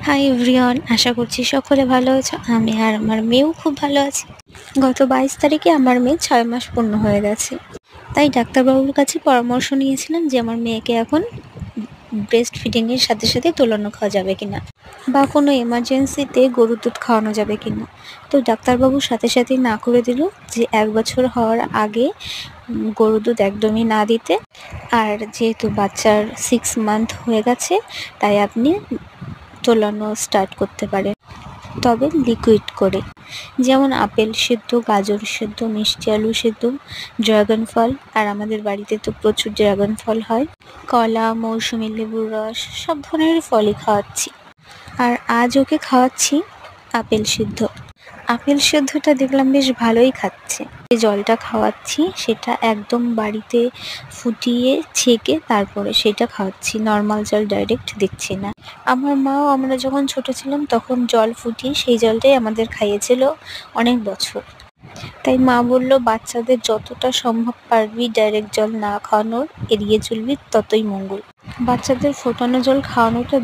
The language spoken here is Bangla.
হাই এভরিওয়ান, আশা করছি সকলে ভালো আছো। আমি আর আমার মেয়েও খুব ভালো আছি। গত 22 তারিখে আমার মেয়ে 6 মাস পূর্ণ হয়ে গেছে। তাই ডাক্তারবাবুর কাছে পরামর্শ নিয়েছিলাম যে আমার মেয়েকে এখন ব্রেস্ট ফিডিংয়ের সাথে সাথে দোলানো খাওয়া যাবে কিনা, বা কোনো এমার্জেন্সিতে গরুর দুধ খাওয়ানো যাবে কিনা। তো ডাক্তারবাবুর সাথে সাথেই না করে দিল যে 1 বছর হওয়ার আগে গরুর দুধ একদমই না দিতে। আর যেহেতু বাচ্চার 6 মান্থ হয়ে গেছে, তাই আপনি দোলানো স্টার্ট করতে পারেন, তবে লিকুইড করে, যেমন আপেল সেদ্ধ, গাজর সেদ্ধ, মিষ্টি আলু সেদ্ধ, ড্রাগন ফল, আর আমাদের বাড়িতে তো প্রচুর ড্রাগন ফল হয়, কলা, মৌসুমী লেবুর রস, সব ধরনের ফলই খাওয়াচ্ছি। আর আজ ওকে খাওয়াচ্ছি আপেল সিদ্ধ। আপেল সিদ্ধটা দেখলাম বেশ ভালোই খাচ্ছে। যে জলটা খাওয়াচ্ছি সেটা একদম বাড়িতে ফুটিয়ে ছেঁকে তারপরে সেটা খাওয়াচ্ছি, নর্মাল জল ডাইরেক্ট দিচ্ছি না। আমার মাও আমরা যখন ছোট ছিলাম তখন জল ফুটিয়ে সেই জলটাই আমাদের খাইয়েছিল অনেক বছর। তাই মা বলল, বাচ্চাদের যতটা সম্ভব পারবি ডাইরেক্ট জল না খাওয়ানোর, এড়িয়ে চলবি ততই মঙ্গল। বাচ্চাদের ফোটানো জল খাওয়ানোটা